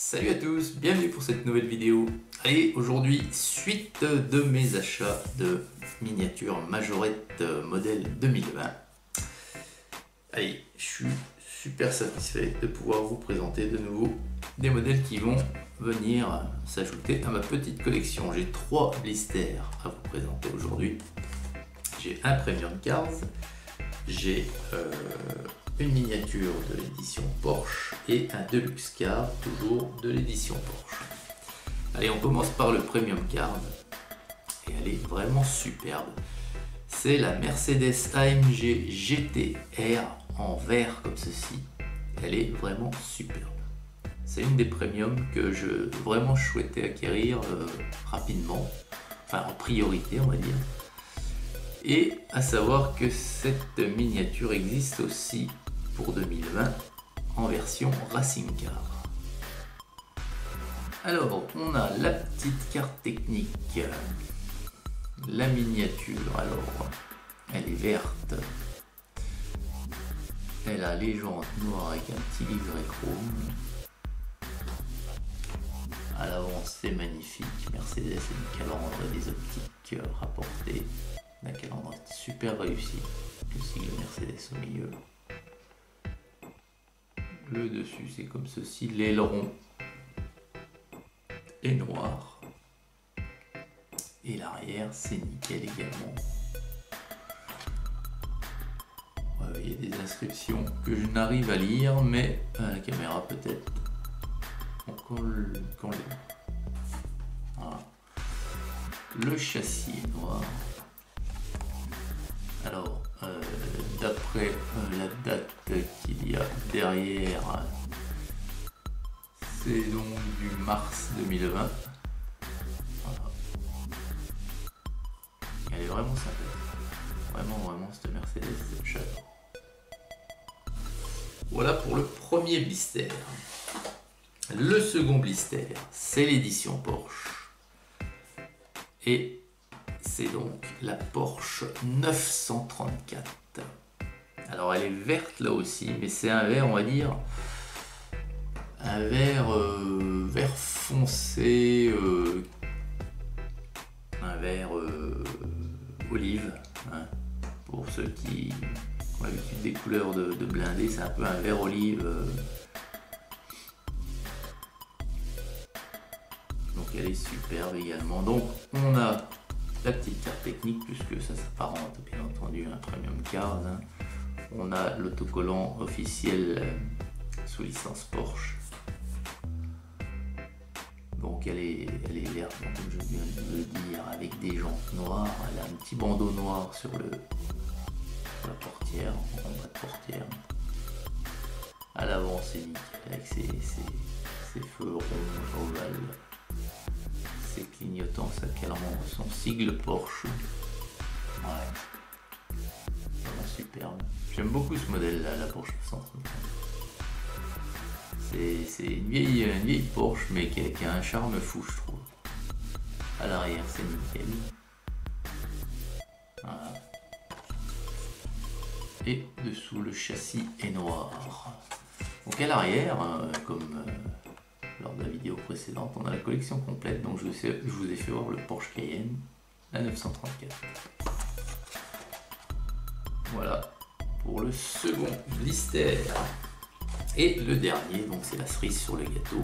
Salut à tous, bienvenue pour cette nouvelle vidéo. Allez, aujourd'hui, suite de mes achats de miniatures Majorette modèle 2020. Allez, je suis super satisfait de pouvoir vous présenter de nouveau des modèles qui vont venir s'ajouter à ma petite collection. J'ai 3 blisters à vous présenter aujourd'hui. J'ai un Premium Cars, j'ai une miniature de l'édition Porsche et un Deluxe Car, toujours de l'édition Porsche. Allez, on commence par le Premium Card et elle est vraiment superbe. C'est la Mercedes AMG GT-R en vert comme ceci. Elle est vraiment superbe. C'est une des premiums que je vraiment souhaitais acquérir rapidement, enfin en priorité on va dire. Et à savoir que cette miniature existe aussi pour 2020 en version Racing Car. Alors on a la petite carte technique, la miniature, alors elle est verte, elle a les jantes noires avec un petit livret chrome. À l'avant c'est magnifique, Mercedes et une calandre et des optiques rapportées. La calandre est super réussie, le sigle Mercedes au milieu. Le dessus c'est comme ceci, l'aileron est noir. Et l'arrière c'est nickel également. Il y a des inscriptions que je n'arrive à lire, mais à la caméra peut-être. Voilà. Le châssis est noir. Alors, d'après la date qu'il y a derrière, c'est donc du mars 2020. Voilà. Elle est vraiment sympa. Vraiment, cette Mercedes, j'adore. Voilà pour le premier blister. Le second blister, c'est l'édition Porsche. Et c'est donc la Porsche 934. Alors elle est verte là aussi, mais c'est un vert, on va dire, un vert vert foncé, un vert olive, hein, pour ceux qui ont l'habitude des couleurs de blindé, c'est un peu un vert olive. Donc elle est superbe également. Donc on a la petite carte technique, puisque ça s'apparente bien entendu à un Premium Cars. Hein. On a l'autocollant officiel sous licence Porsche. Donc elle est verte, comme je viens de le dire, avec des jantes noires. Elle a un petit bandeau noir sur la portière, en bas de portière. À l'avant c'est nickel, avec ses feux ronds ovales. C'est clignotant, sa calandre, son sigle Porsche. Ouais. Vraiment superbe. J'aime beaucoup ce modèle là, la Porsche 934. C'est une vieille Porsche, mais qui a un charme fou, je trouve. À l'arrière, c'est nickel. Voilà. Et dessous, le châssis est noir. Donc à l'arrière, comme lors de la vidéo précédente, on a la collection complète, donc je vous ai fait voir le Porsche Cayenne, la 934. Voilà pour le second blister. Et le dernier, donc c'est la cerise sur le gâteau,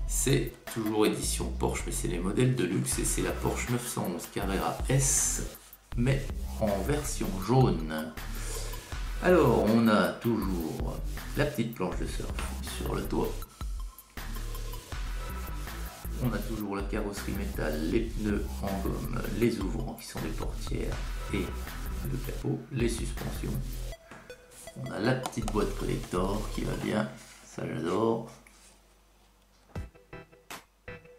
c'est toujours édition Porsche, mais c'est les modèles de luxe, et c'est la Porsche 911 Carrera S, mais en version jaune. Alors on a toujours la petite planche de surf sur le toit. On a toujours la carrosserie métal, les pneus en gomme, les ouvrants qui sont les portières et le capot, les suspensions. On a la petite boîte collector qui va bien, ça j'adore.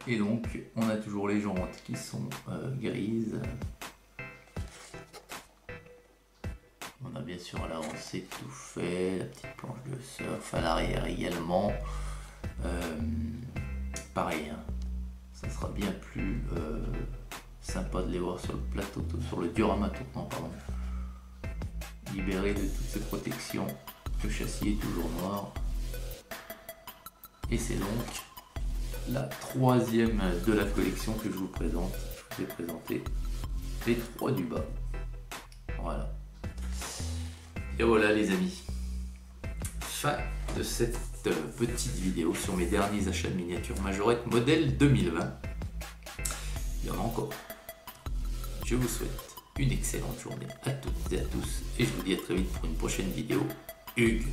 Et donc on a toujours les jantes qui sont grises. On a bien sûr à l'avant c'est tout fait, la petite planche de surf, à l'arrière également. Pareil, hein. Ça sera bien plus sympa de les voir sur le plateau, sur le diorama tournant, pardon. Libéré de toutes ces protections. Le châssis est toujours noir. Et c'est donc la troisième de la collection que je vous présente. Je vous ai présenté les trois du bas. Voilà. Et voilà les amis. Fin de cette petite vidéo sur mes derniers achats de miniatures Majorette modèle 2020. Il y en a encore. Je vous souhaite une excellente journée à toutes et à tous. Et je vous dis à très vite pour une prochaine vidéo. Hugues.